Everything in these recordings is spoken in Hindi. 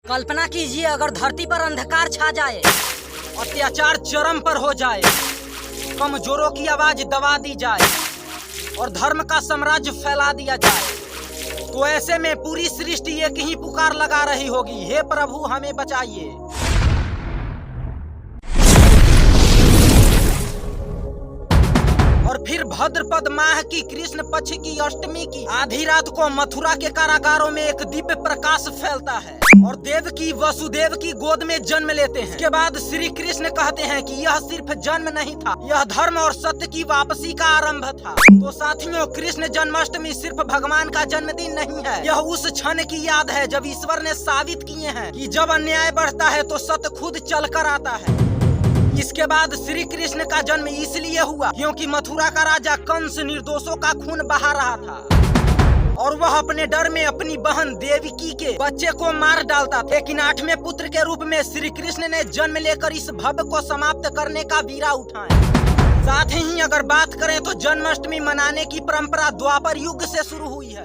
कल्पना कीजिए अगर धरती पर अंधकार छा जाए, अत्याचार चरम पर हो जाए, कमजोरों की आवाज दबा दी जाए और धर्म का साम्राज्य फैला दिया जाए, तो ऐसे में पूरी सृष्टि एक ही पुकार लगा रही होगी, हे प्रभु हमें बचाइए। और फिर भाद्रपद माह की कृष्ण पक्ष की अष्टमी की आधी रात को मथुरा के कारागारों में एक दिव्य प्रकाश फैलता है और देव की वसुदेव की गोद में जन्म लेते हैं। इसके बाद श्री कृष्ण कहते हैं कि यह सिर्फ जन्म नहीं था, यह धर्म और सत्य की वापसी का आरंभ था। तो साथियों, कृष्ण जन्माष्टमी सिर्फ भगवान का जन्मदिन नहीं है, यह उस क्षण की याद है जब ईश्वर ने साबित किए हैं कि जब अन्याय बढ़ता है तो सत्य खुद चलकर आता है। इसके बाद श्री कृष्ण का जन्म इसलिए हुआ क्योंकि मथुरा का राजा कंस निर्दोषों का खून बहा रहा था और वह अपने डर में अपनी बहन देवकी के बच्चे को मार डालता था। लेकिन 8वें पुत्र के रूप में श्री कृष्ण ने जन्म लेकर इस भव को समाप्त करने का बीड़ा उठाया। साथ ही अगर बात करें तो जन्माष्टमी मनाने की परंपरा द्वापर युग से शुरू हुई है।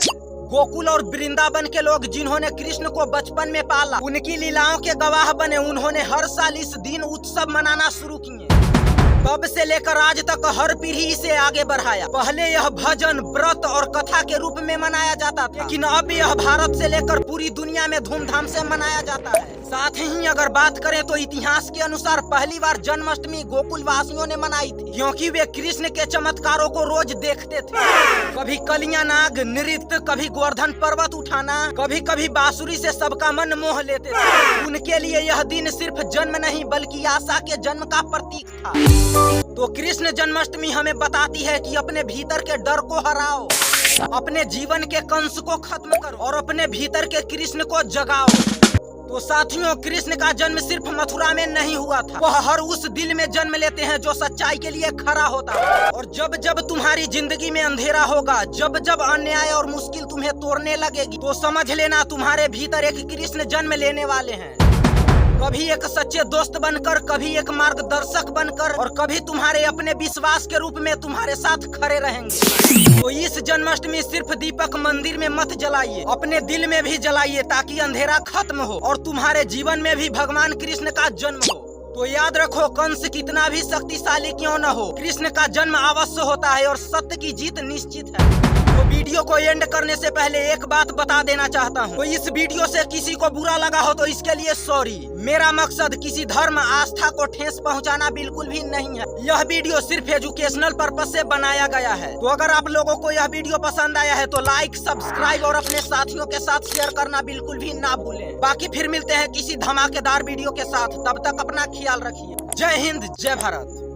गोकुल और वृंदावन के लोग जिन्होंने कृष्ण को बचपन में पाला, उनकी लीलाओं के गवाह बने, उन्होंने हर साल इस दिन उत्सव मनाना शुरू किए। तब से लेकर आज तक हर पीढ़ी इसे आगे बढ़ाया। पहले यह भजन, व्रत और कथा के रूप में मनाया जाता था, लेकिन अब यह भारत से लेकर पूरी दुनिया में धूमधाम से मनाया जाता है। साथ ही अगर बात करें तो इतिहास के अनुसार पहली बार जन्माष्टमी गोकुल वासियों ने मनाई थी, क्योंकि वे कृष्ण के चमत्कारों को रोज देखते थे। कभी कलिया नाग नृत्य, कभी गोवर्धन पर्वत उठाना, कभी कभी बांसुरी से सबका मन मोह लेते थे। उनके लिए यह दिन सिर्फ जन्म नहीं बल्कि आशा के जन्म का प्रतीक था। तो कृष्ण जन्माष्टमी हमें बताती है कि अपने भीतर के डर को हराओ, अपने जीवन के कंस को खत्म करो और अपने भीतर के कृष्ण को जगाओ। तो साथियों, कृष्ण का जन्म सिर्फ मथुरा में नहीं हुआ था, वह हर उस दिल में जन्म लेते हैं जो सच्चाई के लिए खड़ा होता है। और जब जब तुम्हारी जिंदगी में अंधेरा होगा, जब जब अन्याय और मुश्किल तुम्हें तोड़ने लगेगी, तो समझ लेना तुम्हारे भीतर एक कृष्ण जन्म लेने वाले हैं। कभी एक सच्चे दोस्त बनकर, कभी एक मार्गदर्शक बनकर और कभी तुम्हारे अपने विश्वास के रूप में तुम्हारे साथ खड़े रहेंगे। तो इस जन्माष्टमी सिर्फ दीपक मंदिर में मत जलाइए, अपने दिल में भी जलाइए ताकि अंधेरा खत्म हो और तुम्हारे जीवन में भी भगवान कृष्ण का जन्म हो। तो याद रखो, कंस कितना भी शक्तिशाली क्यों न हो, कृष्ण का जन्म अवश्य होता है और सत्य की जीत निश्चित है। तो वीडियो को एंड करने से पहले एक बात बता देना चाहता हूँ, तो इस वीडियो से किसी को बुरा लगा हो तो इसके लिए सॉरी। मेरा मकसद किसी धर्म आस्था को ठेस पहुँचाना बिल्कुल भी नहीं है। यह वीडियो सिर्फ एजुकेशनल पर्पज से बनाया गया है। तो अगर आप लोगों को यह वीडियो पसंद आया है तो लाइक, सब्सक्राइब और अपने साथियों के साथ शेयर करना बिल्कुल भी ना भूलें। बाकी फिर मिलते हैं किसी धमाकेदार वीडियो के साथ, तब तक अपना ख्याल रखिए। जय हिंद, जय भारत।